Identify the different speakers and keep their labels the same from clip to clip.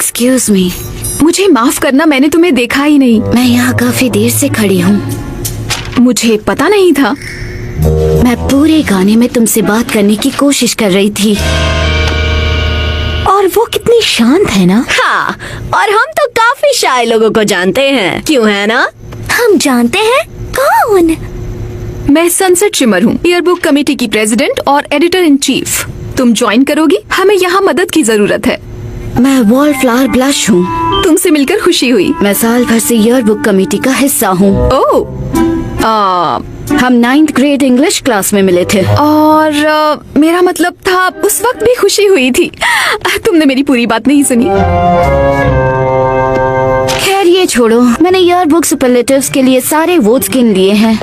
Speaker 1: Excuse me,
Speaker 2: मुझे माफ करना, मैंने तुम्हें देखा ही नहीं।
Speaker 1: मैं यहाँ काफी देर से खड़ी हूँ।
Speaker 2: मुझे पता नहीं था।
Speaker 1: मैं पूरे गाने में तुमसे बात करने की कोशिश कर रही थी और वो कितनी शांत है ना।
Speaker 3: हाँ, और हम तो काफी शाय लोगों को जानते हैं, क्यों है ना?
Speaker 1: हम जानते हैं कौन?
Speaker 2: मैं सनसेट शिमर हूँ, ईयरबुक कमेटी की प्रेसिडेंट और एडिटर इन चीफ। तुम ज्वाइन करोगी? हमें यहाँ मदद की जरूरत है।
Speaker 1: मैं वॉलफ्लावर ब्लश हूँ।
Speaker 2: तुमसे मिलकर खुशी हुई।
Speaker 1: मैं साल भर से ईयरबुक कमेटी का हिस्सा हूँ। हम 9th ग्रेड इंग्लिश क्लास में मिले थे।
Speaker 2: और मेरा मतलब था उस वक्त भी खुशी हुई थी। तुमने मेरी पूरी बात नहीं सुनी।
Speaker 1: खैर ये छोड़ो, मैंने ईयरबुक सुपरलेटिव्स के लिए सारे वोट्स गिन लिए हैं।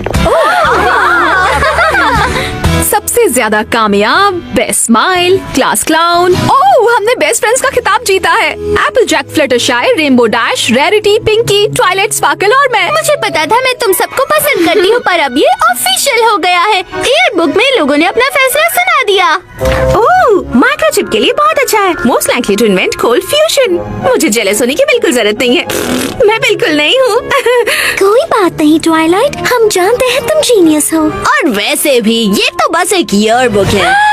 Speaker 2: सबसे ज्यादा कामयाब, best smile, class clown. Oh, हमने बेस्ट फ्रेंड्स का खिताब जीता है। Applejack, Fluttershy, Rainbow Dash, Rarity, Pinkie, Twilight Sparkle और मैं।
Speaker 3: मुझे पता था मैं तुम सबको पसंद करती हूँ, पर अब ये ऑफिशियल हो गया है। ईयरबुक में लोगों ने अपना फैसला सुना दिया। ओह, माइक्रोचिप के लिए बहुत अच्छा है। Most likely to invent cold fusion. मुझे जेलस होने की बिल्कुल जरूरत नहीं है। मैं बिल्कुल नहीं हूँ।
Speaker 1: कोई बात नहीं ट्वाइलाइट, हम जानते हैं तुम जीनियस हो।
Speaker 3: और वैसे भी ये तो बस एक ईयरबुक है।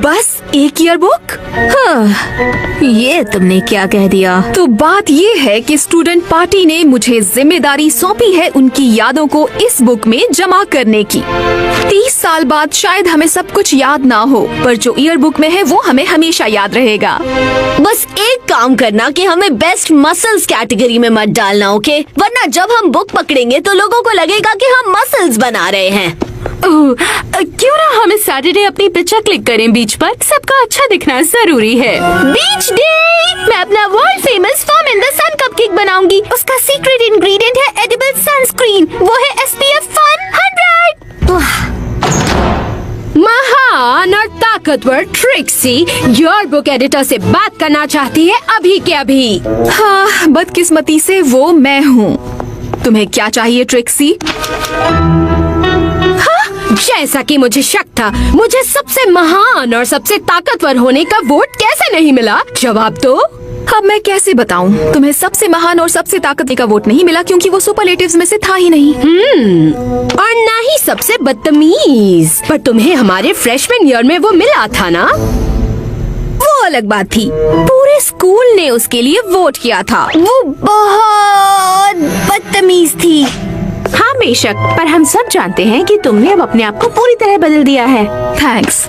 Speaker 2: बस एक ईयरबुक?
Speaker 3: ये तुमने क्या कह दिया?
Speaker 2: तो बात ये है कि स्टूडेंट पार्टी ने मुझे जिम्मेदारी सौंपी है उनकी यादों को इस बुक में जमा करने की। 30 साल बाद शायद हमें सब कुछ याद ना हो, पर जो ईयरबुक में है वो हमें हमेशा याद रहेगा।
Speaker 3: बस एक काम करना कि हमें बेस्ट मसल्स कैटेगरी में मत डालना, ओके? वरना जब हम बुक पकड़ेंगे तो लोगों को लगेगा कि हम मसल्स बना रहे हैं।
Speaker 4: क्यों ना हम इस सैटरडे अपनी पिक्चर क्लिक करें बीच पर? सबका अच्छा दिखना जरूरी है।
Speaker 3: Beach day! मैं अपना world famous firm in the sun cupcake बनाऊंगी। उसका सीक्रेट इंग्रेडिएंट है एडिबल सनस्क्रीन। वो है SPF 100।
Speaker 4: महान और ताकतवर ट्रिक्सी ईयरबुक एडिटर से बात करना चाहती है अभी के अभी।
Speaker 2: हाँ, बदकिस्मती से वो मैं हूँ। तुम्हें क्या चाहिए ट्रिक्सी?
Speaker 4: जैसा कि मुझे शक था, मुझे सबसे महान और सबसे ताकतवर होने का वोट कैसे नहीं मिला? जवाब दो।
Speaker 2: अब मैं कैसे बताऊं? तुम्हें सबसे महान और सबसे ताकतवर का वोट नहीं मिला क्योंकि वो सुपरलेटिव्स में से था ही नहीं।
Speaker 4: और ना ही सबसे बदतमीज। पर तुम्हें हमारे फ्रेशमैन ईयर में वो मिला था ना?
Speaker 3: वो अलग बात थी। पूरे स्कूल ने उसके लिए वोट किया था। वो बहुत बदतमीज थी।
Speaker 4: हाँ बेशक, पर हम सब जानते हैं कि तुमने अब अपने आप को पूरी तरह बदल दिया है।
Speaker 2: थैंक्स।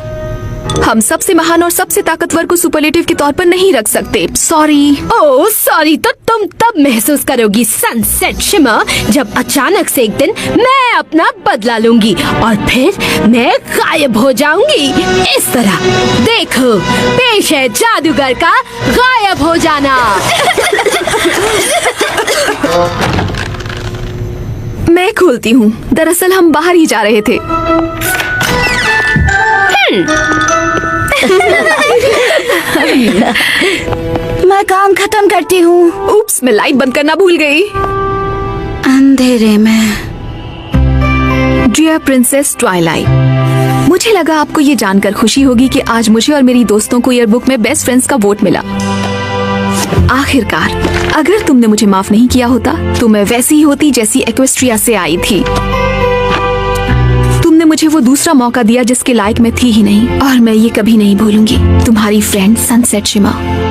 Speaker 2: हम सबसे महान और सबसे ताकतवर को सुपरलेटिव के तौर पर नहीं रख सकते। सॉरी।
Speaker 4: ओह सॉरी तो तुम तब महसूस करोगी सनसेट शिमर, जब अचानक से एक दिन मैं अपना बदला लूंगी और फिर मैं गायब हो जाऊंगी। इस तरह देखो, पेश है जादूगर का गायब हो जाना।
Speaker 2: मैं खोलती हूँ। दरअसल हम बाहर ही जा रहे थे।
Speaker 1: मैं काम खत्म करती हूँ।
Speaker 2: उप्स, मैं लाइट बंद करना भूल गई।
Speaker 1: अंधेरे में।
Speaker 2: डियर प्रिंसेस ट्वाइलाइट, मुझे लगा आपको ये जानकर खुशी होगी कि आज मुझे और मेरी दोस्तों को ईयरबुक में बेस्ट फ्रेंड्स का वोट मिला। आखिरकार, अगर तुमने मुझे माफ नहीं किया होता तो मैं वैसी ही होती जैसी एक्वेस्ट्रिया से आई थी। तुमने मुझे वो दूसरा मौका दिया जिसके लायक मैं थी ही नहीं, और मैं ये कभी नहीं भूलूंगी। तुम्हारी friend sunset shimmer.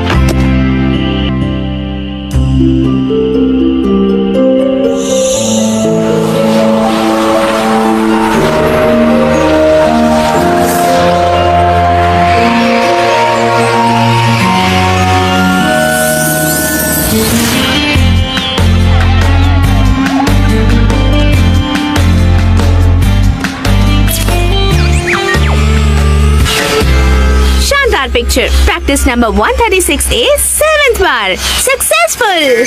Speaker 3: Picture practice number 136A 7th बार सक्सेसफुल।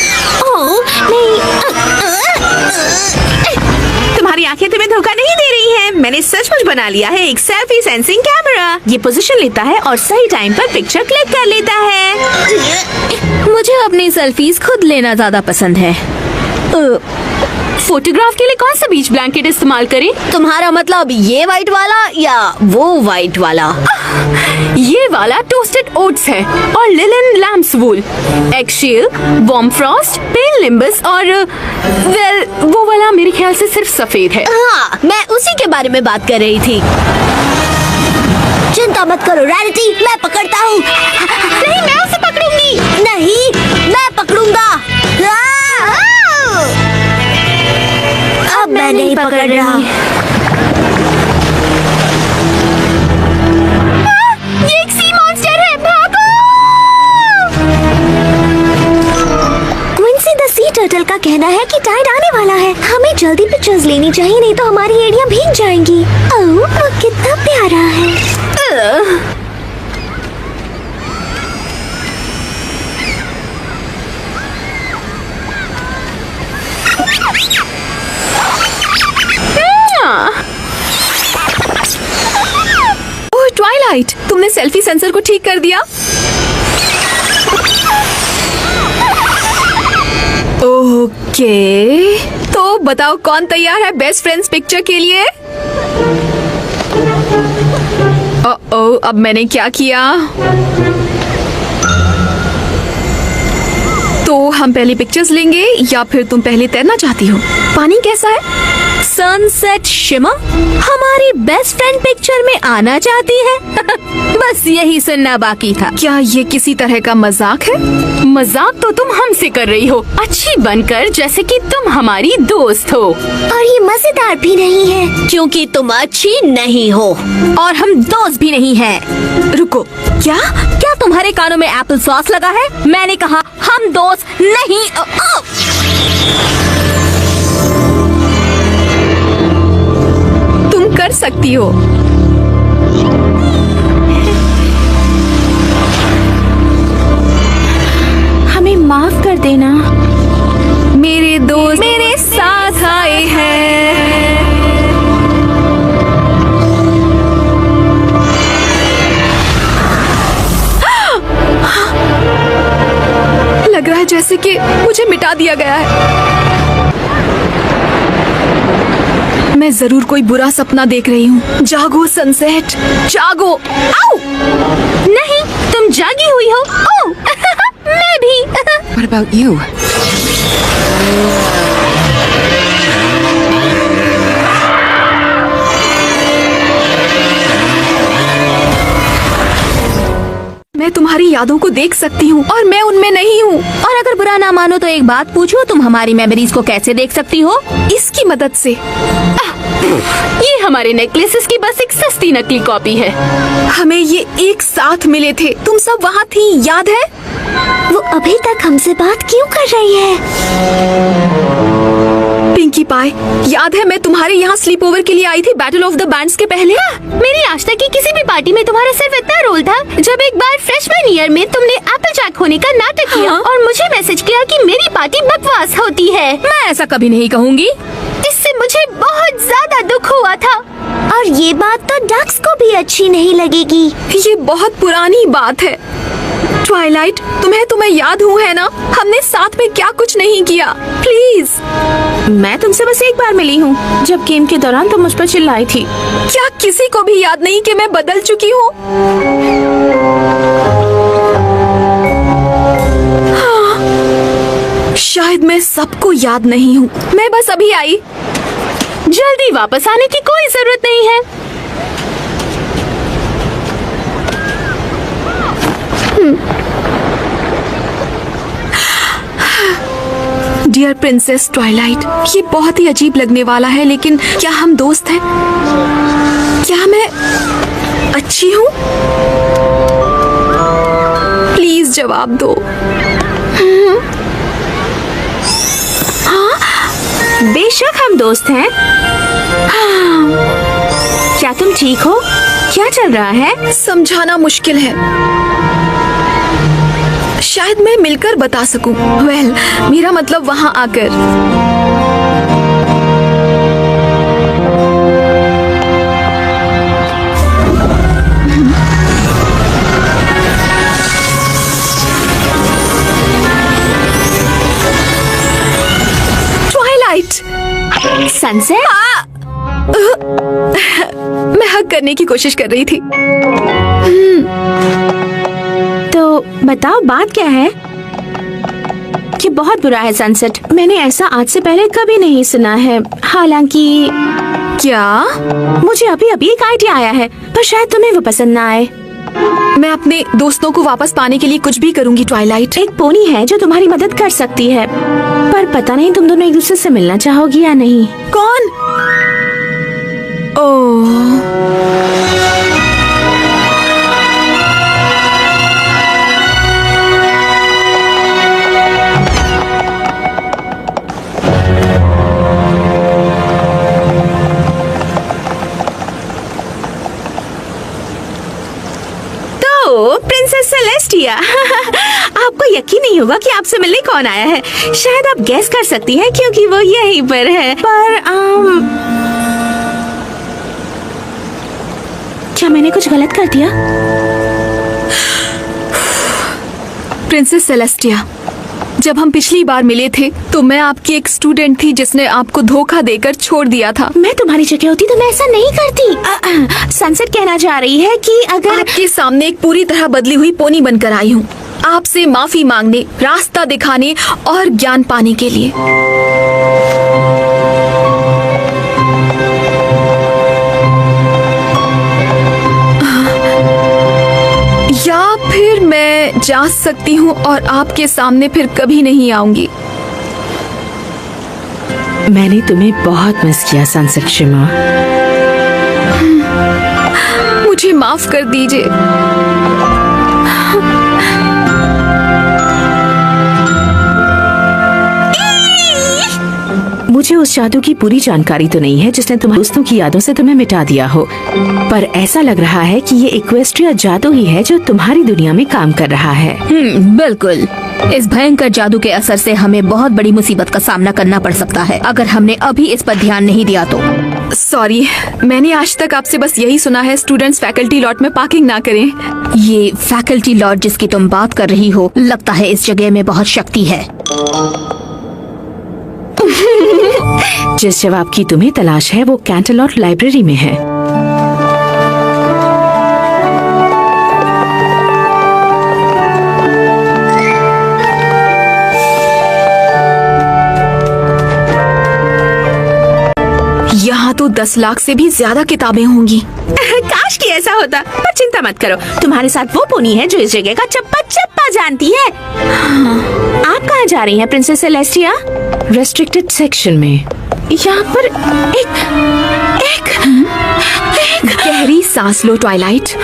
Speaker 3: तुम्हारी आंखें तुम्हें धोखा नहीं दे रही हैं। मैंने सचमुच बना लिया है एक सेल्फी सेंसिंग कैमरा। ये पोजीशन लेता है और सही टाइम पर पिक्चर क्लिक कर लेता है। मुझे अपनी सेल्फीज खुद लेना ज्यादा पसंद है। फोटोग्राफ के लिए कौन सा बीच ब्लैंकेट इस्तेमाल करें?
Speaker 4: तुम्हारा मतलब ये व्हाइट वाला या वो व्हाइट वाला?
Speaker 3: ये वाला टोस्टेड ओट्स है और लिलन लैम्प्स वूल, एगशेल, वार्म फ्रॉस्ट, पेल निम्बस और वेल वो वाला मेरे ख्याल से सिर्फ सफेद है।
Speaker 4: हाँ, मैं उसी के बारे में बात कर रही थी। चिंता मत करो रैरिटी, मैं पकड़ता हूँ।
Speaker 3: नहीं, मैं उसे पकड़ूंगी।
Speaker 4: नहीं, मैं पकड़ूंगा। अब मैं नहीं पकड़ रहा।
Speaker 3: ये एक सी मॉन्स्टर है, भागो!
Speaker 5: क्विंसी द सी टर्टल का कहना है कि टाइड आने वाला है। हमें जल्दी पिक्चर्स लेनी चाहिए, नहीं तो हमारी एड़ियां भीग जाएंगी। ओह, वो कितना प्यारा है।
Speaker 2: ओह ट्वाइलाइट, तुमने सेल्फी सेंसर को ठीक कर दिया। ओके, तो बताओ कौन तैयार है बेस्ट फ्रेंड्स पिक्चर के लिए? ओह, अब मैंने क्या किया? तो हम पहले पिक्चर्स लेंगे या फिर तुम पहले तैरना चाहती हो? पानी कैसा है?
Speaker 3: सनसेट शिमर हमारी बेस्ट फ्रेंड पिक्चर में आना चाहती है। बस यही सुनना बाकी था।
Speaker 2: क्या ये किसी तरह का मजाक है?
Speaker 3: मजाक तो तुम हमसे कर रही हो, अच्छी बनकर, जैसे कि तुम हमारी दोस्त हो।
Speaker 5: और ये मजेदार भी नहीं है।
Speaker 4: क्योंकि तुम अच्छी नहीं हो
Speaker 3: और हम दोस्त भी नहीं हैं।
Speaker 2: रुको,
Speaker 3: क्या क्या तुम्हारे कानों में एप्पल सॉस लगा है? मैंने कहा हम दोस्त नहीं।
Speaker 2: तुम कर सकती हो।
Speaker 3: हमें माफ कर देना।
Speaker 2: मेरे दोस्त मेरे साथ आए हैं। लग रहा है जैसे कि मुझे मिटा दिया गया है। मैं जरूर कोई बुरा सपना देख रही हूँ। जागो सनसेट, जागो।
Speaker 3: आओ! नहीं, तुम जागी हुई हो। ओह, मैं भी।
Speaker 2: What about you? मैं तुम्हारी यादों को देख सकती हूँ और मैं उनमें नहीं हूँ।
Speaker 3: और अगर बुरा ना मानो तो एक बात पूछो, तुम हमारी मेमोरीज को कैसे देख सकती हो?
Speaker 2: इसकी मदद से।
Speaker 3: ये हमारे नेकलेसेस की बस एक सस्ती नकली कॉपी है।
Speaker 2: हमें ये एक साथ मिले थे, तुम सब वहाँ थी, याद है?
Speaker 5: वो अभी तक हमसे बात क्यों कर रही है?
Speaker 2: पिंकी पाई, याद है मैं तुम्हारे यहाँ स्लीप ओवर के लिए आई थी बैटल ऑफ द बैंड्स के पहले?
Speaker 3: मेरी आज तक की किसी भी पार्टी में तुम्हारा सिर्फ इतना रोल था जब एक बार फ्रेशमैन ईयर में तुमने एप्पल जैक होने का नाटक किया और मुझे मैसेज किया कि मेरी पार्टी बकवास होती है।
Speaker 4: मैं ऐसा कभी नहीं कहूँगी।
Speaker 3: इससे मुझे बहुत ज्यादा दुख हुआ था।
Speaker 5: और ये बात तो डक्स को भी अच्छी नहीं लगेगी।
Speaker 2: ये बहुत पुरानी बात है। ट्वाइलाइट, तुम्हें याद हूँ है ना? हमने साथ में क्या कुछ नहीं किया। प्लीज।
Speaker 3: मैं तुमसे बस एक बार मिली हूँ, जब गेम के दौरान तुम मुझ पर चिल्लाई थी।
Speaker 2: क्या किसी को भी याद नहीं कि मैं बदल चुकी हूँ? हाँ, शायद मैं सबको याद नहीं हूँ। मैं बस अभी आई।
Speaker 3: जल्दी वापस आने की कोई जरूरत नहीं है।
Speaker 2: डियर प्रिंसेस ट्वाइलाइट, ये बहुत ही अजीब लगने वाला है, लेकिन क्या हम दोस्त हैं? क्या मैं अच्छी हूँ? प्लीज जवाब दो।
Speaker 3: हाँ, बेशक हम दोस्त हैं। हाँ, क्या तुम ठीक हो? क्या चल रहा है?
Speaker 2: समझाना मुश्किल है। शायद मैं मिलकर बता सकूं। वेल, मेरा मतलब वहां आकर। Twilight,
Speaker 3: sunset.
Speaker 2: मैं हक करने की कोशिश कर रही थी।
Speaker 3: तो बताओ बात क्या है? कि बहुत बुरा है सनसेट। मैंने ऐसा आज से पहले कभी नहीं सुना है। हालांकि
Speaker 2: क्या?
Speaker 3: मुझे अभी अभी एक आइडिया आया है, पर शायद तुम्हें वो पसंद ना आए।
Speaker 2: मैं अपने दोस्तों को वापस पाने के लिए कुछ भी करूंगी ट्वाइलाइट।
Speaker 3: एक पोनी है जो तुम्हारी मदद कर सकती है, पर पता नहीं तुम दोनों एक दूसरे से मिलना चाहोगी या नहीं।
Speaker 2: कौन? ओह,
Speaker 3: प्रिंसेस सेलेस्टिया। आपको यकीन नहीं होगा कि आपसे मिलने कौन आया है। शायद आप गैस कर सकती हैं क्योंकि वो यहीं पर है। पर क्या मैंने कुछ गलत कर दिया?
Speaker 2: प्रिंसेस सेलेस्टिया, जब हम पिछली बार मिले थे तो मैं आपकी एक स्टूडेंट थी जिसने आपको धोखा देकर छोड़ दिया था।
Speaker 3: मैं तुम्हारी जगह होती तो मैं ऐसा नहीं करती। सनसेट कहना चाह रही है कि अगर
Speaker 2: आपके सामने एक पूरी तरह बदली हुई पोनी बनकर आई हूँ, आपसे माफी मांगने, रास्ता दिखाने और ज्ञान पाने के लिए। या फिर मैं जा सकती हूँ और आपके सामने फिर कभी नहीं आऊंगी।
Speaker 3: मैंने तुम्हें बहुत मिस किया सनसेट शिमा।
Speaker 2: मुझे माफ कर दीजिए।
Speaker 3: मुझे उस जादू की पूरी जानकारी तो नहीं है जिसने तुम्हारे दोस्तों की यादों से तुम्हें मिटा दिया हो, पर ऐसा लग रहा है कि ये इक्वेस्ट्रिया जादू ही है जो तुम्हारी दुनिया में काम कर रहा है।
Speaker 4: बिल्कुल। इस भयंकर जादू के असर से हमें बहुत बड़ी मुसीबत का सामना करना पड़ सकता है अगर हमने अभी इस पर ध्यान नहीं दिया तो।
Speaker 2: सॉरी, मैंने आज तक आपसे बस यही सुना है स्टूडेंट्स फैकल्टी लॉट में पार्किंग ना करें।
Speaker 4: ये फैकल्टी लॉट जिसकी तुम बात कर रही हो, लगता है इस जगह में बहुत शक्ति है।
Speaker 3: जिस जवाब की तुम्हें तलाश है वो कैंटरलॉट लाइब्रेरी में है।
Speaker 2: यहाँ तो 10 लाख से भी ज्यादा किताबें होंगी।
Speaker 3: काश कि ऐसा होता, पर चिंता मत करो, तुम्हारे साथ वो पोनी है जो इस जगह का चप्पा चप्पा जानती है। आप कहाँ जा रही हैं प्रिंसेस सेलेस्टिया? रेस्ट्रिक्टेड सेक्शन में। यहाँ पर एक
Speaker 2: गहरी सांस लो ट्वाइलाइट।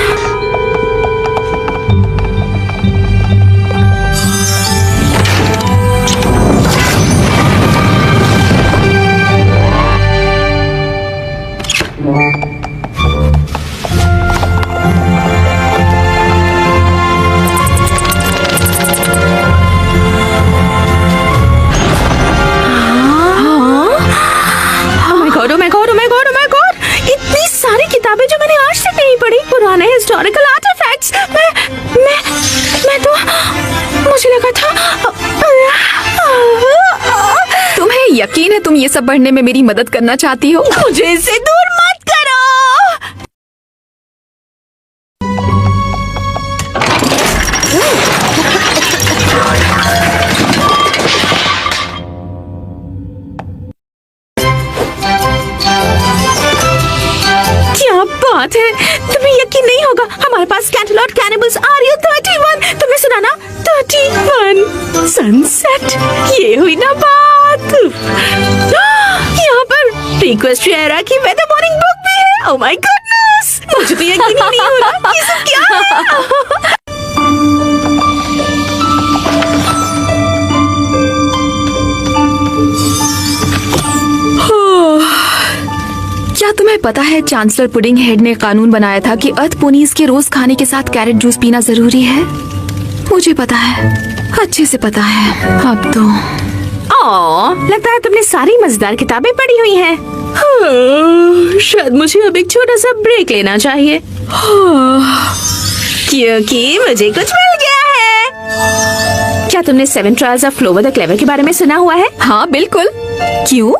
Speaker 3: इतनी सारी किताबें जो मैंने आज तक नहीं पढ़ी, पुराने हिस्टोरिकल आर्टिफैक्ट्स। मैं तो मुझे लगा था।
Speaker 2: तुम्हें यकीन है तुम ये सब पढ़ने में मेरी मदद करना चाहती हो?
Speaker 3: मुझे इससे दूर मत करो। क्या बात है, तुम्हें यकीन नहीं होगा, हमारे पास कैंटरलॉट कैनिबल्स RU 31। तुमने सुना ना? 31 सनसेट। ये हुई ना बात। यहाँ पर इक्वेस्ट्रिया एरा की वेदर मॉर्निंग बुक भी है। ओह माय गॉडनेस, मुझे तो यकीन ही नहीं हो रहा। ये सब क्या है?
Speaker 2: क्या तुम्हें पता है चांसलर पुडिंग हेड ने कानून बनाया था कि अर्थ पोनीज के रोज खाने के साथ कैरेट जूस पीना जरूरी है? मुझे पता है, अच्छे से पता है। अब तो
Speaker 3: लगता है तुमने सारी मजेदार किताबें पढ़ी हुई हैं। शायद मुझे अब एक छोटा सा ब्रेक लेना चाहिए, क्योंकि मुझे कुछ मिल गया है। क्या तुमने 7 trials of clover the clever के बारे में सुना हुआ है?
Speaker 2: हाँ बिल्कुल। क्यों?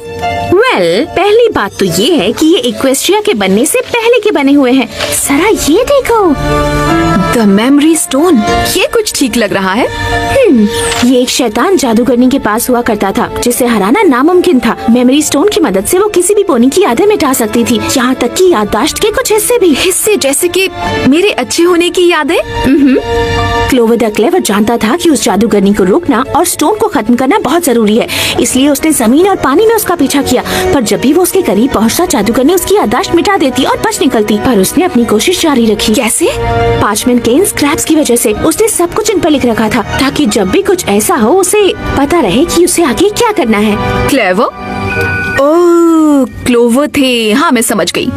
Speaker 3: वेल, पहली बात तो ये है कि ये इक्वेस्ट्रिया के बनने से पहले के बने हुए हैं। जरा ये देखो।
Speaker 2: द मेमोरी स्टोन, ये कुछ ठीक लग रहा है।
Speaker 3: ये एक शैतान जादूगरनी के पास हुआ करता था जिसे हराना नामुमकिन था। मेमोरी स्टोन की मदद से वो किसी भी पोनी की यादें मिटा सकती थी, यहाँ तक कि याददाश्त के कुछ हिस्से भी।
Speaker 2: हिस्से जैसे कि मेरे अच्छे होने की यादें।
Speaker 3: क्लोवर द क्लेवर जानता था कि उस जादूगरनी को रोकना और स्टोन को खत्म करना बहुत जरूरी है, इसलिए उसने जमीन और पानी में उसका पीछा किया। पर जब भी वो उसके करीब पहुंचता, जादूगरनी उसकी याददाश्त मिटा देती और बच निकलती। पर उसने अपनी कोशिश जारी रखी।
Speaker 2: कैसे?
Speaker 3: पार्चमेंट के इन स्क्रैप्स की वजह से उसने सब कुछ इन पर लिख रखा था, ताकि जब भी कुछ ऐसा हो उसे पता रहे कि उसे आगे क्या करना है।
Speaker 2: क्लेवर? ओह, क्लोवर थे। हाँ, मैं समझ गई।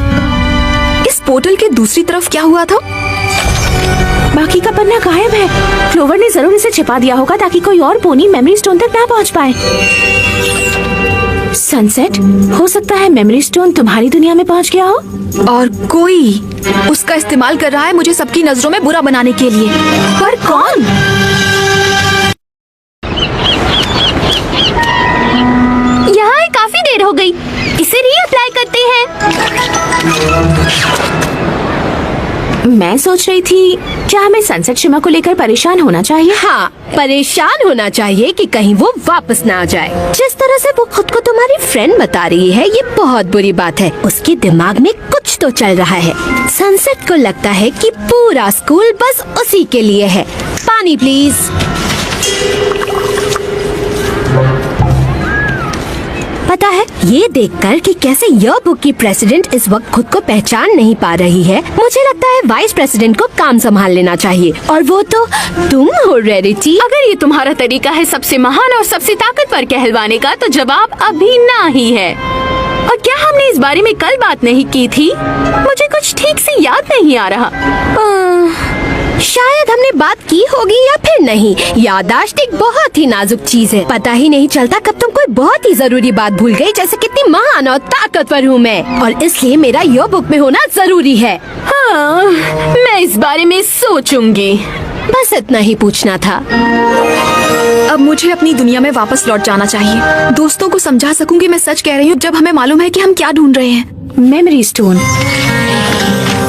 Speaker 2: इस पोर्टल के दूसरी तरफ क्या हुआ था?
Speaker 3: बाकी का पन्ना गायब है। क्लोवर ने जरूर इसे छिपा दिया होगा ताकि कोई और पोनी मेमोरी स्टोन तक ना पहुंच पाए। सनसेट, हो सकता है मेमोरी स्टोन तुम्हारी दुनिया में पहुंच गया हो
Speaker 2: और कोई उसका इस्तेमाल कर रहा है मुझे सबकी नजरों में बुरा बनाने के लिए। पर कौन?
Speaker 3: यहाँ काफी देर हो गई, इसे रीअप्लाई करते हैं। मैं सोच रही थी, क्या हमें सनसेट शिमा को लेकर परेशान होना चाहिए?
Speaker 4: हाँ, परेशान होना चाहिए कि कहीं वो वापस ना आ जाए। जिस तरह से वो खुद को तुम्हारी फ्रेंड बता रही है, ये बहुत बुरी बात है। उसके दिमाग में कुछ तो चल रहा है। सनसेट को लगता है कि पूरा स्कूल बस उसी के लिए है। पानी प्लीज। पता है, ये देखकर कि कैसे यह बुक की प्रेसिडेंट इस वक्त खुद को पहचान नहीं पा रही है, मुझे लगता है वाइस प्रेसिडेंट को काम संभाल लेना चाहिए। और वो तो तुम हो, रेरिटी।
Speaker 1: अगर ये तुम्हारा तरीका है सबसे महान और सबसे ताकतवर कहलवाने का, तो जवाब अभी ना ही है। और क्या हमने इस बारे में कल बात नहीं की थी? मुझे कुछ ठीक से याद नहीं आ रहा।
Speaker 4: शायद हमने बात की होगी या फिर नहीं। याददाश्त एक बहुत ही नाजुक चीज है। पता ही नहीं चलता कब तुम कोई बहुत ही जरूरी बात भूल गई, जैसे कितनी महान और ताकतवर हूँ मैं, और इसलिए मेरा यह बुक में होना जरूरी है।
Speaker 1: हाँ, मैं इस बारे में सोचूंगी।
Speaker 4: बस इतना ही पूछना था।
Speaker 2: अब मुझे अपनी दुनिया में वापस लौट जाना चाहिए। दोस्तों को समझा सकूंगी मैं सच कह रही हूँ, जब हमें मालूम है कि हम क्या ढूंढ रहे हैं।
Speaker 3: Memory stone.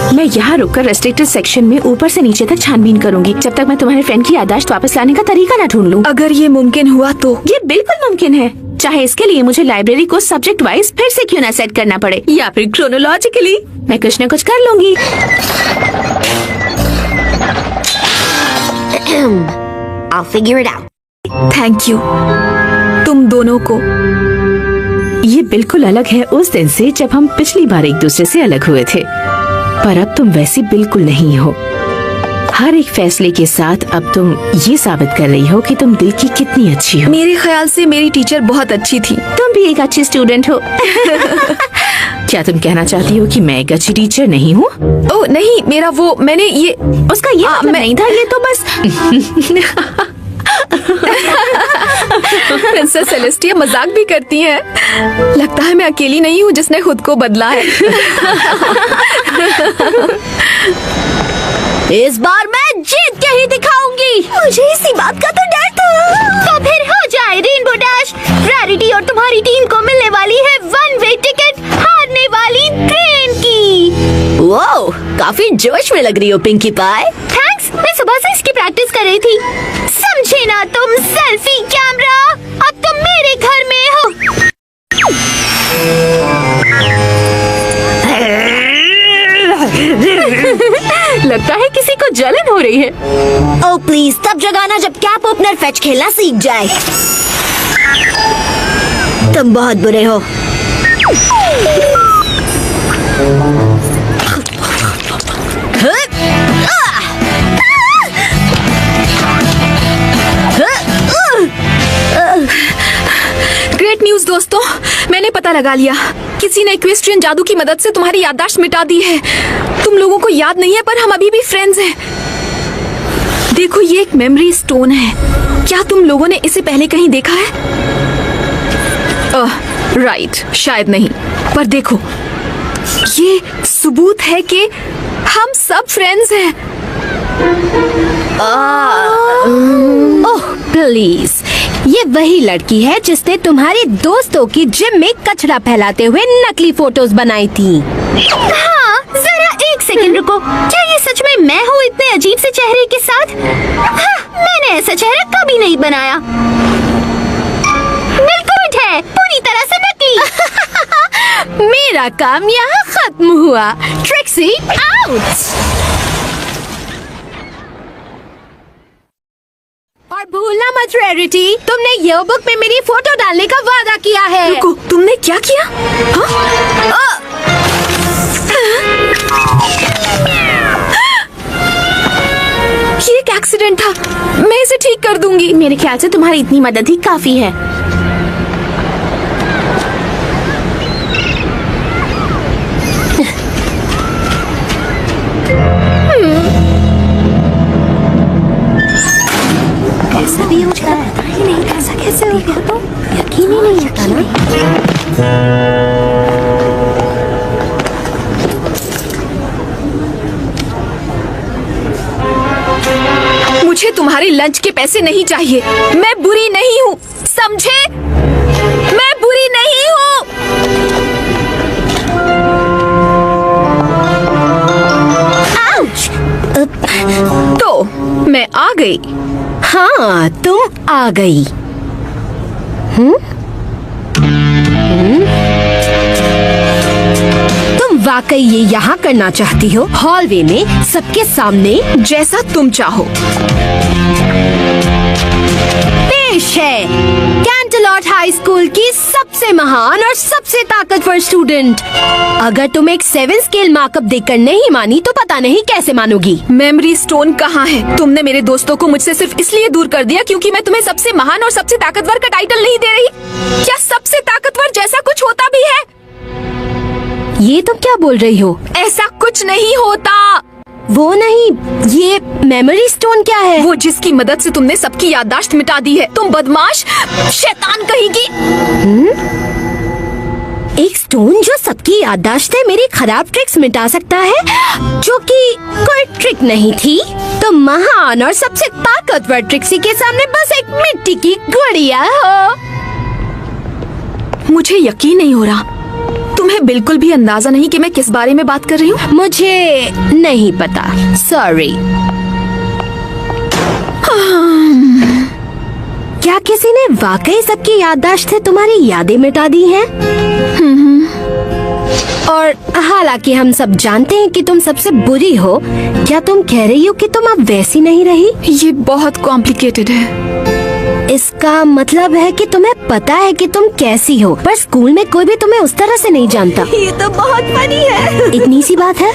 Speaker 3: मैं यहाँ रुककर रेस्ट्रिक्टेड सेक्शन में ऊपर से नीचे तक छानबीन करूंगी, जब तक मैं तुम्हारे फ्रेंड की याददाश्त वापस लाने का तरीका न ढूंढ लूं।
Speaker 2: अगर ये मुमकिन हुआ तो?
Speaker 3: ये बिल्कुल मुमकिन है, चाहे इसके लिए मुझे लाइब्रेरी को सब्जेक्ट वाइज फिर से क्यों न सेट करना पड़े, या फिर क्रोनोलॉजिकली। मैं कुछ न कुछ कर लूंगी।
Speaker 5: I'll figure it out.
Speaker 2: Thank you तुम दोनों को।
Speaker 3: ये बिल्कुल अलग है उस दिन से जब हम पिछली बार एक दूसरे से अलग हुए थे, पर अब तुम वैसी बिल्कुल नहीं हो। हर एक फैसले के साथ अब तुम ये साबित कर रही हो कि तुम दिल की कितनी अच्छी हो।
Speaker 2: मेरे ख्याल से मेरी टीचर बहुत अच्छी थी।
Speaker 3: तुम भी एक अच्छी स्टूडेंट हो। क्या तुम कहना चाहती हो कि मैं एक अच्छी टीचर नहीं हूँ?
Speaker 2: ओह नहीं, मेरा वो मैंने ये
Speaker 3: उसका ये मतलब नहीं था, ये तो बस
Speaker 2: प्रिंसेस सेलेस्टिया मजाक भी करती हैं। लगता है मैं अकेली नहीं हूँ जिसने खुद को बदला है।
Speaker 1: इस बार मैं जीत के ही दिखाऊंगी।
Speaker 5: मुझे इसी बात का तो डर था।
Speaker 1: तो फिर हो जाए रेनबो डैश। रैरिटी और तुम्हारी टीम को मिलने वाली है 1 वे टिकट हारने वाली ट्रेन की।
Speaker 3: वो काफी जोश में लग रही हो पिंकी पाई।
Speaker 1: थैंक्स, मैं सुबह से इसकी प्रैक्टिस कर रही थी। समझे ना तुम सेल्फी कैमरा, अब तुम मेरे घर में हो। लगता है किसी को जलन हो रही है।
Speaker 5: ओह प्लीज, तब जगाना जब कैप ओपनर फेच खेलना सीख जाए। तुम बहुत बुरे हो।
Speaker 2: ग्रेट न्यूज दोस्तों, मैंने पता लगा लिया। किसी ने इक्वेस्ट्रियन जादू की मदद से तुम्हारी याददाश्त मिटा दी है। तुम लोगों को याद नहीं है, पर हम अभी भी फ्रेंड्स हैं। देखो, ये एक मेमोरी स्टोन है। क्या तुम लोगों ने इसे पहले कहीं देखा है? राइट, शायद नहीं, पर देखो, ये सबूत है कि हम सब फ्रेंड्स हैं।
Speaker 4: ओह प्लीज, ये वही लड़की है जिसने तुम्हारे दोस्तों की जिम में कचरा फैलाते हुए नकली फोटोज बनाई थी।
Speaker 1: हाँ, जरा एक सेकंड रुको। क्या ये सच में मैं हूँ इतने अजीब से चेहरे के साथ? हाँ, मैंने ऐसा चेहरा कभी नहीं बनाया। बिल्कुल है, पूरी तरह से नकली।
Speaker 4: मेरा काम यहाँ खत्म हुआ। Trixie out. और भूलना मत रेरिटी, तुमने ईयरबुक में मेरी फोटो डालने का वादा किया है।
Speaker 2: रुको, तुमने क्या किया? हाँ? ये एक एक्सीडेंट था, मैं इसे ठीक कर दूंगी।
Speaker 1: मेरे ख्याल से तुम्हारी इतनी मदद ही काफी है।
Speaker 5: ऐसा भी हो जाता है, पता ही नहीं ऐसा कैसे हो गया, तो यकीन ही नहीं होता ना।
Speaker 2: मुझे तुम्हारे लंच के पैसे नहीं चाहिए। मैं बुरी नहीं हूँ, समझे? मैं बुरी नहीं हूँ।
Speaker 5: आउच!
Speaker 2: तो मैं आ गई।
Speaker 4: हाँ, तुम आ गई। तुम वाकई ये यहाँ करना चाहती हो? हॉलवे में सबके सामने?
Speaker 2: जैसा तुम चाहो।
Speaker 4: पेश है कैंटलॉट हाई स्कूल की सबसे महान और सबसे ताकतवर स्टूडेंट। अगर तुम एक 7 स्केल मार्कअप देखकर नहीं मानी तो पता नहीं कैसे मानोगी।
Speaker 2: मेमोरी स्टोन कहाँ है? तुमने मेरे दोस्तों को मुझसे सिर्फ इसलिए दूर कर दिया क्योंकि मैं तुम्हें सबसे महान और सबसे ताकतवर का टाइटल नहीं दे रही। क्या सबसे ताकतवर जैसा कुछ होता भी है?
Speaker 4: ये तुम क्या बोल रही हो?
Speaker 2: ऐसा कुछ नहीं होता।
Speaker 4: वो नहीं, ये मेमोरी स्टोन क्या है?
Speaker 2: वो जिसकी मदद से तुमने सबकी याददाश्त मिटा दी है। तुम बदमाश, शैतान कहेगी।
Speaker 4: एक स्टोन जो सबकी याददाश्त मेरी खराब ट्रिक्स मिटा सकता है, जो कि कोई ट्रिक नहीं थी। तो महान और सबसे ताकतवर ट्रिक्सी के सामने बस एक मिट्टी की गुड़िया हो।
Speaker 2: मुझे यकीन नहीं हो रहा। तुम्हें बिल्कुल भी अंदाजा नहीं कि मैं किस बारे में बात कर रही हूँ।
Speaker 4: मुझे नहीं पता, सॉरी। क्या किसी ने वाकई सबकी याददाश्त से तुम्हारी यादें मिटा दी हैं? और हालांकि हम सब जानते हैं कि तुम सबसे बुरी हो, क्या तुम कह रही हो कि तुम अब वैसी नहीं रही?
Speaker 2: ये बहुत कॉम्प्लिकेटेड है।
Speaker 4: इसका मतलब है कि तुम्हें पता है कि तुम कैसी हो, पर स्कूल में कोई भी तुम्हें उस तरह से नहीं जानता।
Speaker 2: ये तो बहुत फनी है।
Speaker 4: इतनी सी बात है,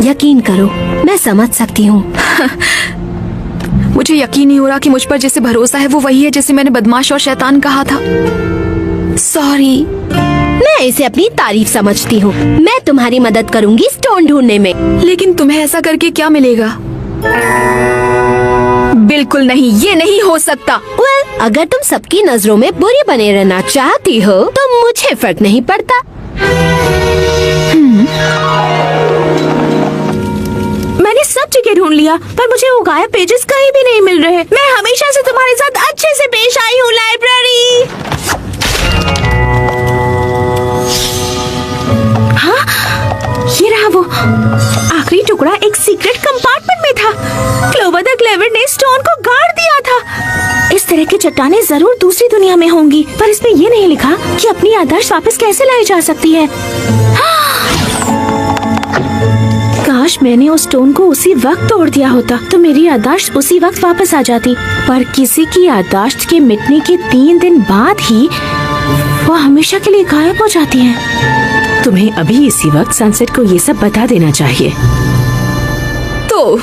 Speaker 4: यकीन करो मैं समझ सकती हूँ।
Speaker 2: मुझे यकीन नहीं हो रहा कि मुझ पर जैसे भरोसा है वो वही है जैसे मैंने बदमाश और शैतान कहा था। सॉरी।
Speaker 4: मैं इसे अपनी तारीफ समझती हूँ। मैं तुम्हारी मदद करूँगी स्टोन ढूंढने में।
Speaker 2: लेकिन तुम्हें ऐसा करके क्या मिलेगा? बिल्कुल नहीं, ये नहीं हो सकता।
Speaker 4: Well, अगर तुम सबकी नजरों में बुरी बने रहना चाहती हो तो मुझे फर्क नहीं पड़ता।
Speaker 1: मैंने सब जगह ढूंढ लिया पर मुझे वो गायब पेजेस कहीं भी नहीं मिल रहे। मैं हमेशा से तुम्हारे साथ अच्छे से पेश आई हूँ लाइब्रेरी। हाँ, ये रहा वो आखिरी टुकड़ा। एक सीक्रेट कंपार्टमेंट में था। क्लोवर द क्लेवर ने स्टोन को गाड़ दिया था। इस तरह की चट्टानें जरूर दूसरी दुनिया में होंगी, पर इसमें ये नहीं लिखा कि अपनी याददाश्त वापस कैसे लाई जा सकती है। काश मैंने उस स्टोन को उसी वक्त तोड़ दिया होता तो मेरी याददाश्त उसी वक्त वापस आ जाती। पर किसी की याददाश्त के मिटने के 3 दिन बाद ही वो हमेशा के लिए गायब हो जाती है। तुम्हें अभी इसी वक्त सनसेट को ये सब बता देना चाहिए।
Speaker 2: तो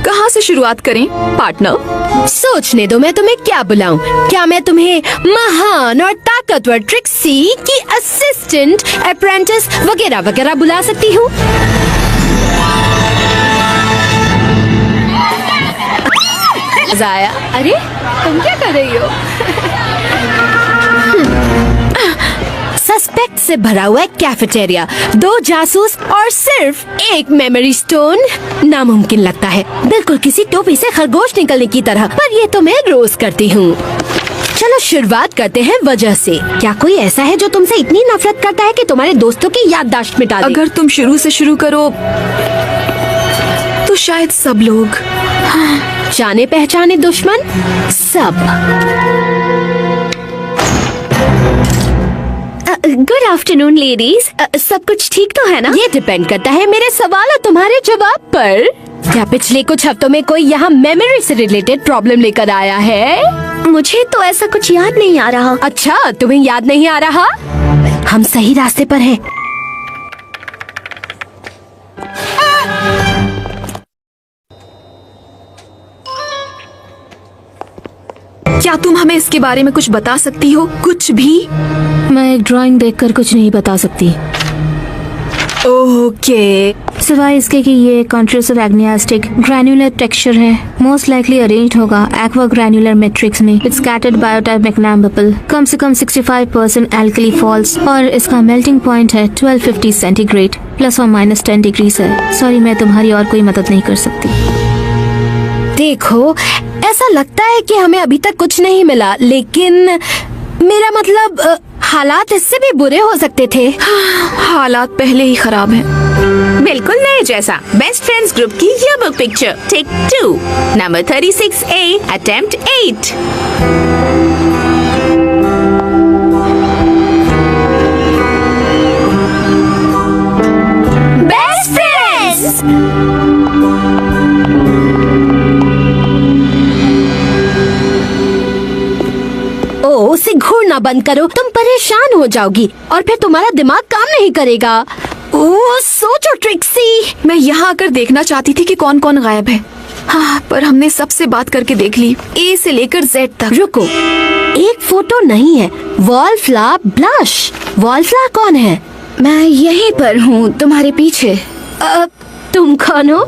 Speaker 2: कहाँ से शुरुआत करें पार्टनर?
Speaker 4: सोचने दो, मैं तुम्हें क्या बुलाऊं? क्या मैं तुम्हें महान और ताकतवर ट्रिक्सी की असिस्टेंट, अप्रेंटिस वगैरह वगैरह बुला सकती हूँ?
Speaker 2: मजा आया। अरे तुम क्या कर रही हो?
Speaker 4: सस्पेक्ट से भरा हुआ है कैफेटेरिया, 2 जासूस और सिर्फ एक मेमोरी स्टोन। नामुमकिन लगता है, बिल्कुल किसी टोपी से खरगोश निकलने की तरह। पर ये तो मैं रोज करती हूँ। चलो शुरुआत करते हैं वजह से। क्या कोई ऐसा है जो तुमसे इतनी नफरत करता है कि तुम्हारे दोस्तों की याददाश्त मिटा दे?
Speaker 2: अगर तुम शुरू से शुरू करो तो शायद सब लोग।
Speaker 4: जाने पहचाने दुश्मन सब।
Speaker 3: Good afternoon ladies. सब कुछ ठीक तो है ना?
Speaker 4: ये डिपेंड करता है मेरे सवाल और तुम्हारे जवाब पर। क्या पिछले कुछ हफ्तों में कोई यहाँ मेमोरी से रिलेटेड प्रॉब्लम लेकर आया है?
Speaker 3: मुझे तो ऐसा कुछ याद नहीं आ रहा।
Speaker 4: अच्छा, तुम्हें याद नहीं आ रहा? हम सही रास्ते पर हैं।
Speaker 2: क्या तुम हमें इसके बारे में कुछ बता सकती हो? कुछ भी?
Speaker 1: मैं एक ड्राइंग देखकर कुछ नहीं बता सकती,
Speaker 2: ओके।
Speaker 1: सिवाय इसके कि ये कॉन्ट्रेसिव एग्नियास्टिक ग्रैन्युलर टेक्सचर है। मोस्ट लाइकली अरेंज्ड होगा एक्वा ग्रैन्युलर मैट्रिक्स में। इट्स स्कैटर्ड बायोटाइप मैग्नाम्बल, कम से कम 65% एल्कली फॉल्स, और इसका मेल्टिंग पॉइंट है 1250 सेंटीग्रेड, +or- 10 डिग्रीज है। सॉरी, मैं तुम्हारी और कोई मदद नहीं कर सकती।
Speaker 4: देखो, ऐसा लगता है कि हमें अभी तक कुछ नहीं मिला, लेकिन मेरा मतलब हालात इससे भी बुरे हो सकते थे।
Speaker 2: हालात पहले ही खराब हैं।
Speaker 3: बिल्कुल नए जैसा। बेस्ट फ्रेंड्स ग्रुप की yearbook picture take 2 number 36A attempt 8। Best friends.
Speaker 4: Oh, उसे घूरना बंद करो, तुम परेशान हो जाओगी और फिर तुम्हारा दिमाग काम नहीं करेगा। ओ, सोचो ट्रिक्सी।
Speaker 2: मैं यहाँ आकर देखना चाहती थी कि कौन कौन गायब है। हाँ, पर हमने सबसे बात करके देख ली, ए से लेकर जेड तक।
Speaker 4: रुको, एक फोटो नहीं है। वॉलफ्लावर ब्लश। वॉलफ्लावर कौन है?
Speaker 3: मैं यहीं पर हूँ, तुम्हारे पीछे।
Speaker 4: तुम कौन हो?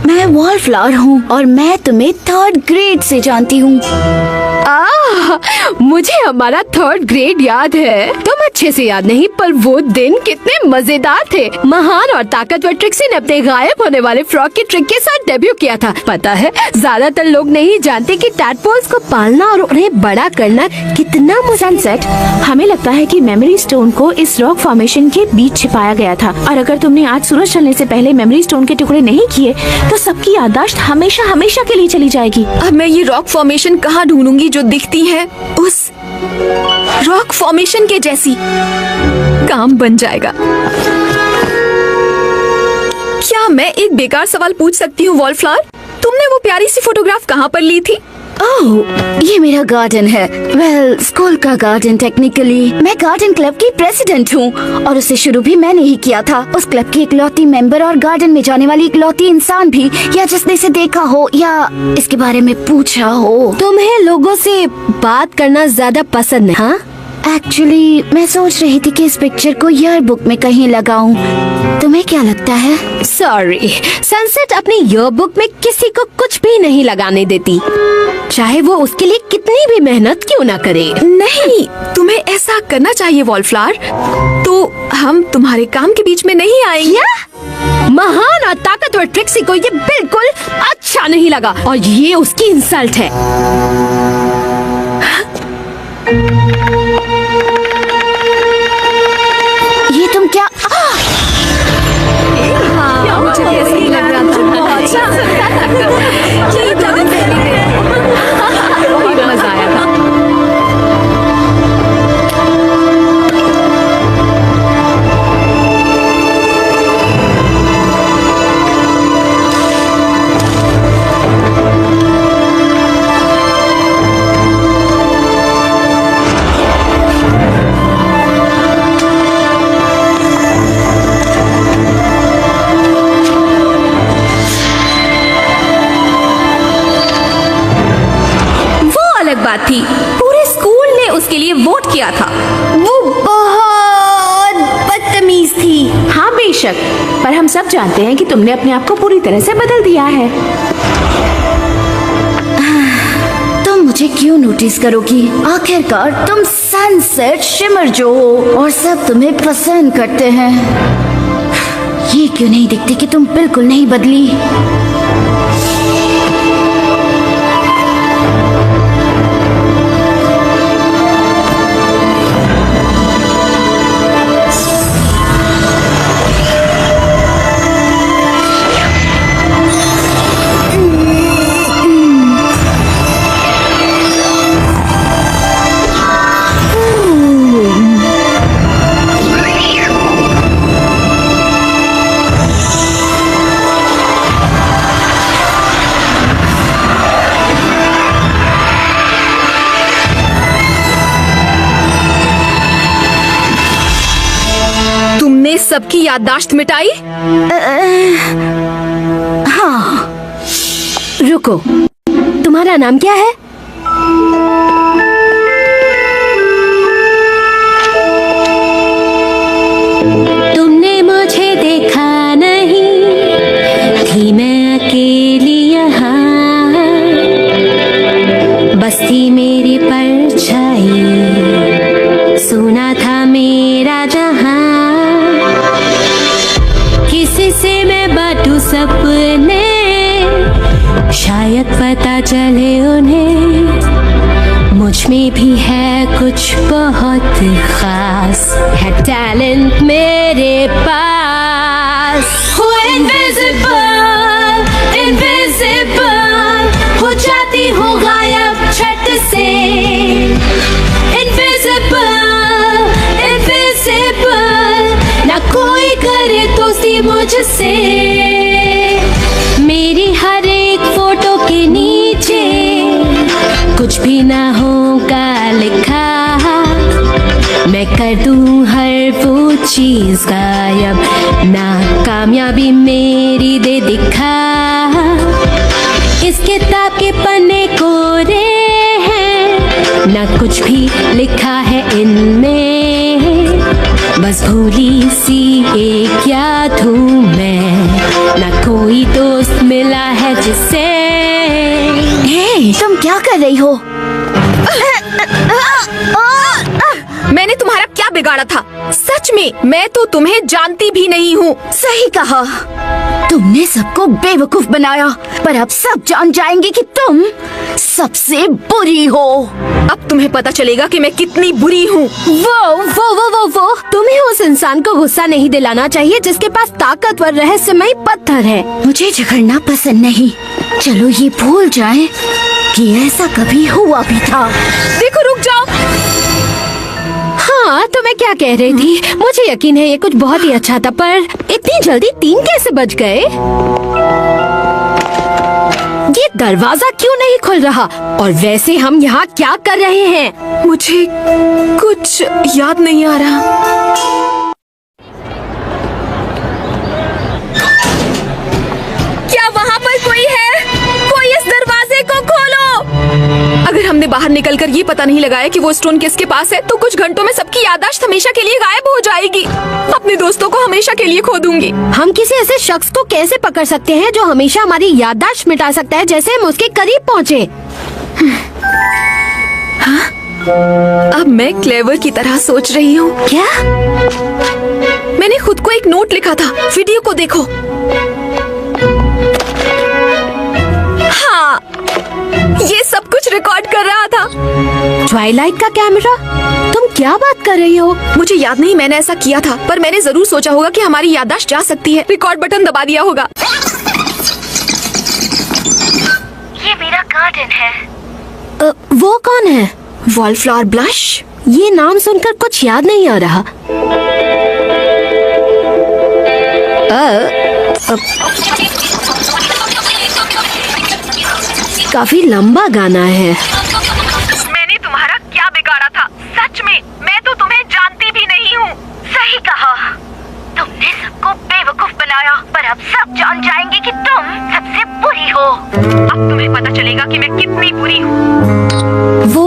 Speaker 3: मैं वॉलफ्लावर हूँ और मैं तुम्हें 3rd ग्रेड से जानती हूँ।
Speaker 4: मुझे हमारा 3rd ग्रेड याद है। तुम अच्छे से याद नहीं, पर वो दिन कितने मजेदार थे। महान और ताकतवर ट्रिक्सी ने अपने गायब होने वाले फ्रॉग की ट्रिक के साथ डेब्यू किया था। पता है, ज्यादातर लोग नहीं जानते कि टैडपोल्स को पालना और उन्हें बड़ा करना कितना
Speaker 1: सनसेट, हमें लगता है कि मेमोरी स्टोन को इस रॉक फॉर्मेशन के बीच छिपाया गया था, और अगर तुमने आज सूरज ढलने से पहले मेमोरी स्टोन के टुकड़े नहीं किए तो सबकी याददाश्त हमेशा हमेशा के लिए चली जाएगी।
Speaker 2: अब मैं ये रॉक फॉर्मेशन कहाँ ढूंढूंगी जो दिखती है उस रॉक फॉर्मेशन के जैसी? काम बन जाएगा। क्या मैं एक बेकार सवाल पूछ सकती हूँ वॉलफ्लावर? तुमने वो प्यारी सी फोटोग्राफ कहाँ पर ली थी?
Speaker 3: ओह, ये मेरा गार्डन है। वेल, स्कूल का गार्डन टेक्निकली। मैं गार्डन क्लब की प्रेसिडेंट हूँ और उसे शुरू भी मैंने ही किया था। उस क्लब की इकलौती मेंबर और गार्डन में जाने वाली इकलौती इंसान भी, या जिसने इसे देखा हो या इसके बारे में पूछा हो।
Speaker 4: तुम्हें लोगों से बात करना ज्यादा पसंद है? हाँ,
Speaker 3: एक्चुअली मैं सोच रही थी कि इस पिक्चर को ईयरबुक में कहीं लगाऊं। तुम्हें क्या लगता है?
Speaker 4: सॉरी, सनसेट अपनी ईयरबुक में किसी को कुछ भी नहीं लगाने देती, चाहे वो उसके लिए कितनी भी मेहनत क्यों ना करे।
Speaker 2: नहीं, तुम्हें ऐसा करना चाहिए वॉलफ्लावर। तो हम तुम्हारे काम के बीच में नहीं आएंगे।
Speaker 4: महान और ताकतवर ट्रिक्सी को ये बिल्कुल अच्छा नहीं लगा और ये उसकी इंसल्ट है।
Speaker 3: ये तुम क्या?
Speaker 2: मुझे भी ऐसा ही लग रहा था। बहुत मजा आया था।
Speaker 3: बात थी, पूरे स्कूल ने उसके लिए वोट किया था। वो बहुत बदतमीज थी।
Speaker 1: हाँ बेशक, पर हम सब जानते हैं कि तुमने अपने आप को पूरी तरह से बदल दिया है।
Speaker 3: तुम मुझे क्यों नोटिस करोगी? आखिरकार तुम सनसेट शिमर जो हो और सब तुम्हें पसंद करते हैं। ये क्यों नहीं दिखती कि तुम बिल्कुल नहीं बदली?
Speaker 2: सबकी याददाश्त मिटाई?
Speaker 4: हाँ। रुको, तुम्हारा नाम क्या है? तुमने मुझे देखा नहीं, थी मैं अकेली यहाँ, बस थी मेरी परछाई, सुना था मेरा जहां, किसी से मैं बांटूं सपने, शायद पता चले उन्हें मुझ में भी है कुछ बहुत खास, है टैलेंट मेरे पास। हो इनविजिबल, इनविजिबल, हो जाती हूँ गायब छट से, इनविजिबल, इनविजिबल, ना कोई करे दोस्ती मुझसे, मेरी हर एक फोटो के नीचे कुछ भी ना होगा लिखा, मैं कर दूं हर वो चीज गायब, ना कामयाबी मेरी दे दिखा, इस किताब के पन्ने कोरे हैं, ना कुछ भी लिखा है इनमें, बस भूली सी एक याद हूँ मैं, ना कोई दोस्त मिला है जिससे।
Speaker 5: तुम क्या कर रही हो?
Speaker 2: मैंने तुम्हारा क्या बिगाड़ा था? सच में मैं तो तुम्हें जानती भी नहीं हूँ।
Speaker 5: सही कहा, तुमने सबको बेवकूफ बनाया, पर अब सब जान जाएंगे कि तुम सबसे बुरी हो।
Speaker 2: अब तुम्हें पता चलेगा कि मैं कितनी बुरी हूँ।
Speaker 4: वो तुम्हें उस इंसान को गुस्सा नहीं दिलाना चाहिए जिसके पास ताकतवर रहस्यमयी पत्थर है।
Speaker 5: मुझे झगड़ना पसंद नहीं, चलो ये भूल जाएं कि ऐसा कभी हुआ भी था।
Speaker 2: देखो, रुक जाओ।
Speaker 4: हाँ, तो मैं क्या कह रही थी, मुझे यकीन है ये कुछ बहुत ही अच्छा था, पर इतनी जल्दी 3 कैसे बज गए? ये दरवाजा क्यों नहीं खुल रहा? और वैसे हम यहाँ क्या कर रहे हैं?
Speaker 2: मुझे कुछ याद नहीं आ रहा। क्या वहाँ पर कोई है? कोई इस दरवाजे को खोलो। अगर हमने बाहर निकलकर ये पता नहीं लगाया कि वो स्टोन किसके पास है, तो कुछ घंटों में सबकी याददाश्त हमेशा के लिए गायब हो जाएगी। अपने दोस्तों को हमेशा के लिए खो दूंगी।
Speaker 4: हम किसी ऐसे शख्स को कैसे पकड़ सकते हैं जो हमेशा हमारी याददाश्त मिटा सकता है, जैसे हम उसके करीब पहुँचे?
Speaker 2: अब मैं क्लेवर की तरह सोच रही हूँ।
Speaker 4: क्या?
Speaker 2: मैंने खुद को एक नोट लिखा था, वीडियो को देखो। हाँ, ये सब कुछ रिकॉर्ड कर रहा था।
Speaker 4: ट्वाइलाइट का कैमरा? तुम क्या बात कर रही हो?
Speaker 2: मुझे याद नहीं मैंने ऐसा किया था, पर मैंने जरूर सोचा होगा कि हमारी याददाश्त जा सकती है। रिकॉर्ड बटन दबा दिया होगा।
Speaker 5: ये मेरा गार्डन है।
Speaker 4: वो कौन है?
Speaker 2: वॉलफ्लावर ब्लश?
Speaker 4: ये नाम सुनकर कुछ याद नहीं आ रहा। काफी लंबा गाना है।
Speaker 2: मैंने तुम्हारा क्या बिगाड़ा था? सच में मैं तो तुम्हें जानती भी नहीं हूँ।
Speaker 5: सही कहा, तुमने सबको बेवकूफ बनाया, पर अब सब जान जाएंगे कि तुम सबसे बुरी हो।
Speaker 2: अब तुम्हें पता चलेगा कि मैं कितनी बुरी हूँ।
Speaker 4: वो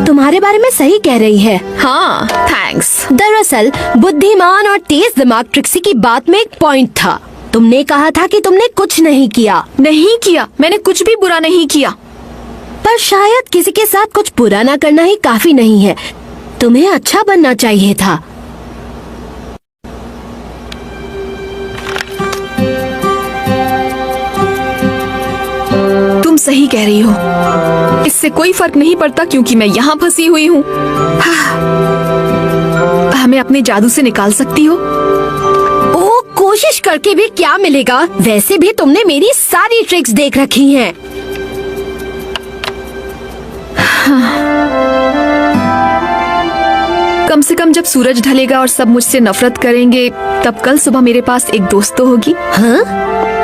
Speaker 4: तुम्हारे बारे में सही कह रही है।
Speaker 2: हाँ, थैंक्स।
Speaker 4: दरअसल बुद्धिमान और तेज दिमाग ट्रिक्सी की बात में एक पॉइंट था। तुमने कहा था कि तुमने कुछ नहीं किया।
Speaker 2: नहीं किया, मैंने कुछ भी बुरा नहीं किया।
Speaker 4: पर शायद किसी के साथ कुछ बुरा ना करना ही काफी नहीं है, तुम्हें अच्छा बनना चाहिए था।
Speaker 2: तुम सही कह रही हो, इससे कोई फर्क नहीं पड़ता क्योंकि मैं यहाँ फंसी हुई हूँ। हमें अपने जादू से निकाल सकती हो?
Speaker 4: ओ, कोशिश करके भी क्या मिलेगा? वैसे भी तुमने मेरी सारी ट्रिक्स देख रखी हैं।
Speaker 2: कम से कम जब सूरज ढलेगा और सब मुझसे नफरत करेंगे, तब कल सुबह मेरे पास एक दोस्त तो होगी।
Speaker 4: हाँ?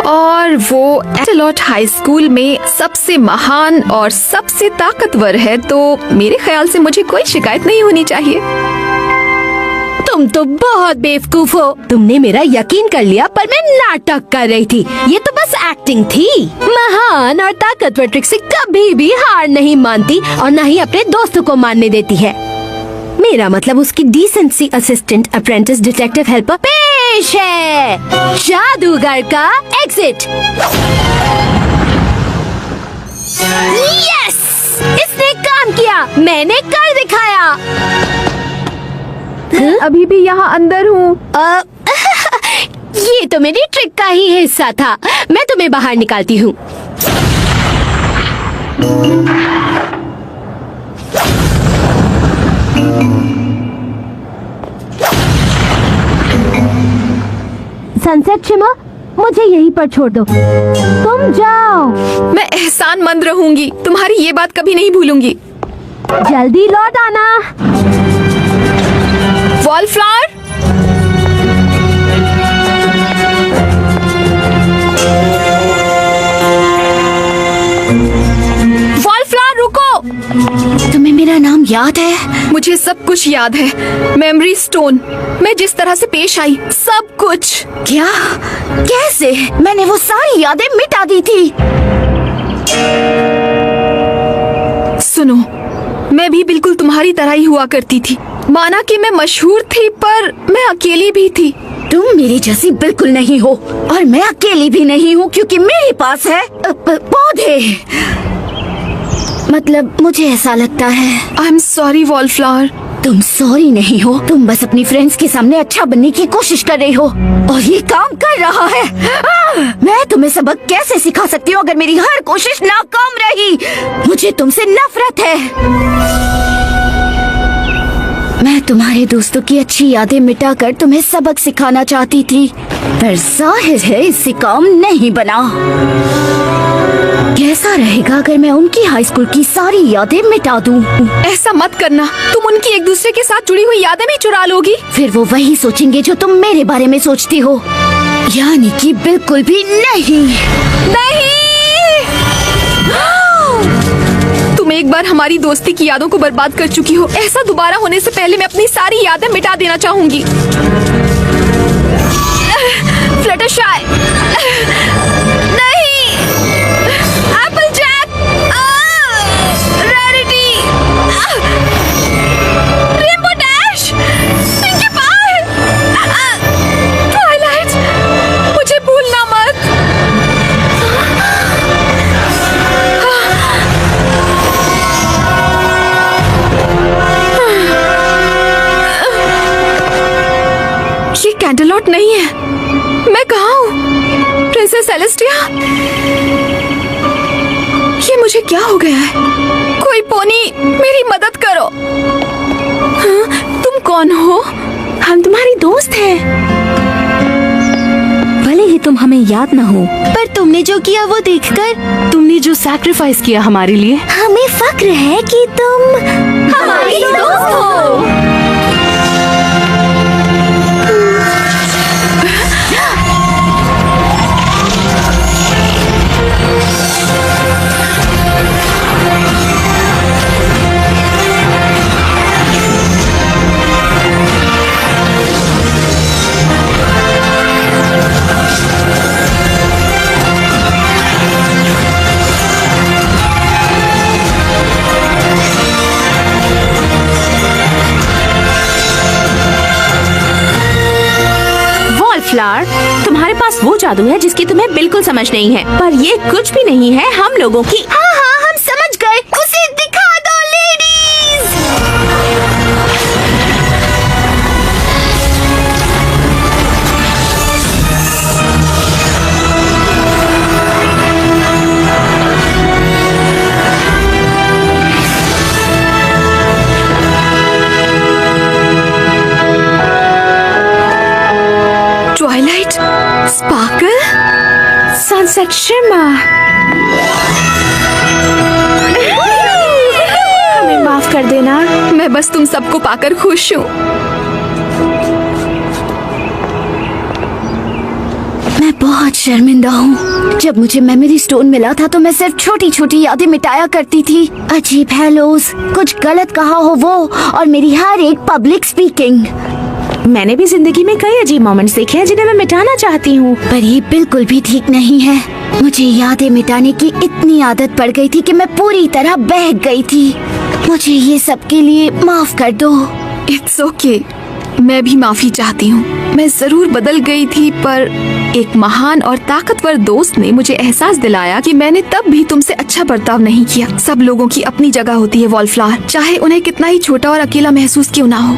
Speaker 2: और वो एटलॉट हाई स्कूल में सबसे महान और सबसे ताकतवर है, तो मेरे ख्याल से मुझे कोई शिकायत नहीं होनी चाहिए।
Speaker 4: तुम तो बहुत बेवकूफ हो। तुमने मेरा यकीन कर लिया, पर मैं नाटक कर रही थी। ये तो बस एक्टिंग थी। महान और ताकतवर ट्रिक्सी कभी भी हार नहीं मानती और न ही अपने दोस्तों को मानने देती है। मेरा मतलब उसकी decency assistant, apprentice, detective, helper पेश है। जादूगर का एग्जिट। यस, इसने काम किया। मैंने कर दिखाया।
Speaker 2: अभी भी यहाँ अंदर हूँ।
Speaker 4: ये तो मेरी ट्रिक का ही हिस्सा था। मैं तुम्हें बाहर निकालती हूँ। सनसेट शिमर, मुझे यहीं पर छोड़ दो। तुम जाओ।
Speaker 2: मैं एहसानमंद रहूंगी, तुम्हारी ये बात कभी नहीं भूलूंगी।
Speaker 4: जल्दी लौट आना।
Speaker 2: वॉलफ्लावर, वॉलफ्लावर रुको।
Speaker 3: तुम्हें मेरा नाम याद है?
Speaker 2: मुझे सब कुछ याद है। मेमोरी स्टोन, मैं जिस तरह से पेश आई, सब कुछ।
Speaker 3: क्या? कैसे? मैंने वो सारी यादें मिटा दी थी।
Speaker 2: सुनो, मैं भी बिल्कुल तुम्हारी तरह ही हुआ करती थी। माना कि मैं मशहूर थी, पर मैं अकेली भी थी।
Speaker 3: तुम मेरी जैसी बिल्कुल नहीं हो, और मैं अकेली भी नहीं हूँ, क्योंकि मेरे पास है पौधे। मतलब मुझे ऐसा लगता है।
Speaker 2: I am sorry wallflower.
Speaker 3: तुम सॉरी नहीं हो, तुम बस अपनी फ्रेंड्स के सामने अच्छा बनने की कोशिश कर रही हो, और ये काम कर रहा है। मैं तुम्हें सबक कैसे सिखा सकती हूँ अगर मेरी हर कोशिश नाकाम रही? मुझे तुमसे नफरत है। मैं तुम्हारे दोस्तों की अच्छी यादें मिटाकर तुम्हें सबक सिखाना चाहती थी, पर जाहिर है इससे काम नहीं बना। कैसा रहेगा अगर मैं उनकी हाई स्कूल की सारी यादें मिटा दूं?
Speaker 2: ऐसा मत करना, तुम उनकी एक दूसरे के साथ जुड़ी हुई यादें भी चुरा लोगी।
Speaker 3: फिर वो वही सोचेंगे जो तुम मेरे बारे में सोचती हो, यानी कि बिल्कुल भी नहीं।
Speaker 2: नहीं, तुम एक बार हमारी दोस्ती की यादों को बर्बाद कर चुकी हो। ऐसा दोबारा होने से पहले मैं अपनी सारी यादें मिटा देना चाहूंगी। फ्लटरशाई, नहीं, एप्पलजैक, रैरिटी, रेनबो डैश, पिंकी पाई, ट्वाइलाइट, मुझे भूलना मत। ये कैंडलॉट नहीं है। मैं कहाँ हूँ? प्रिंसेस सेलेस्टिया, ये मुझे क्या हो गया है? कोई पोनी, मेरी मदद करो। हाँ, तुम कौन हो?
Speaker 1: हम तुम्हारी दोस्त हैं। भले ही तुम हमें याद न हो,
Speaker 3: पर तुमने जो किया वो देखकर
Speaker 1: तुमने जो सैक्रिफाइस किया हमारे लिए,
Speaker 3: हमें फक्र है कि तुम हमारी दोस्त हो।
Speaker 1: फ्लावर, तुम्हारे पास वो जादू है जिसकी तुम्हें बिल्कुल समझ नहीं है, पर ये कुछ भी नहीं है हम लोगों की।
Speaker 3: हाँ हाँ, हम समझ गए। उसे दिखा दो ladies.
Speaker 2: Twilight, sparkle,
Speaker 1: sunset shimmer, हमें माफ कर देना।
Speaker 2: मैं बस तुम सबको पाकर खुश हूँ।
Speaker 3: मैं बहुत शर्मिंदा हूँ। जब मुझे मेमोरी स्टोन मिला था तो मैं सिर्फ छोटी छोटी यादें मिटाया करती थी। अजीब हेलोज, कुछ गलत कहा हो वो, और मेरी हर एक पब्लिक स्पीकिंग।
Speaker 1: मैंने भी जिंदगी में कई अजीब मोमेंट्स देखे हैं जिन्हें मैं मिटाना चाहती हूँ।
Speaker 5: पर ये बिल्कुल भी ठीक नहीं है। मुझे यादें मिटाने की इतनी आदत पड़ गई थी कि मैं पूरी तरह बहक गई थी। मुझे ये सब के लिए माफ कर दो।
Speaker 2: इट्स ओके, मैं भी माफी चाहती हूँ। मैं जरूर बदल गई थी, पर एक महान और ताकतवर दोस्त ने मुझे एहसास दिलाया कि मैंने तब भी तुमसे अच्छा बर्ताव नहीं किया। सब लोगों की अपनी जगह होती है वॉलफ्लावर, चाहे उन्हें कितना ही छोटा और अकेला महसूस क्यों ना हो।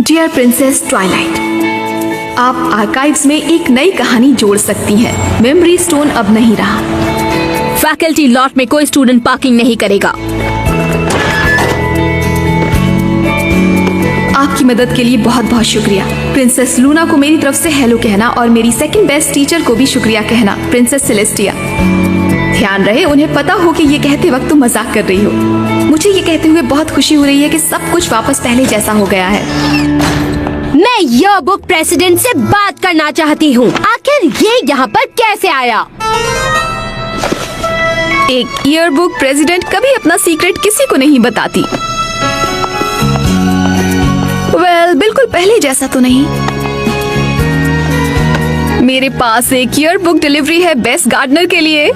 Speaker 2: डियर प्रिंसेस ट्वाइलाइट, आप आर्काइव्स में एक नई कहानी जोड़ सकती हैं। मेमोरी स्टोन अब नहीं रहा।
Speaker 4: फैकल्टी लॉट में कोई स्टूडेंट पार्किंग नहीं करेगा।
Speaker 2: आपकी मदद के लिए बहुत बहुत शुक्रिया। प्रिंसेस लूना को मेरी तरफ से हेलो कहना और मेरी सेकंड बेस्ट टीचर को भी शुक्रिया कहना, प्रिंसेस सेलेस्टिया। ध्यान रहे उन्हें पता हो कि ये कहते वक्त तुम मजाक कर रही हो। मुझे ये कहते हुए बहुत खुशी हो रही है कि सब कुछ वापस पहले जैसा हो गया है।
Speaker 4: मैं यह बुक प्रेसिडेंट से बात करना चाहती हूँ। आखिर ये यहाँ पर कैसे आया?
Speaker 2: एक ईयरबुक प्रेसिडेंट कभी अपना सीक्रेट किसी को नहीं बताती। वेल, बिल्कुल पहले जैसा तो नहीं। मेरे पास एक ईयरबुक डिलीवरी है बेस्ट गार्डनर के लिए।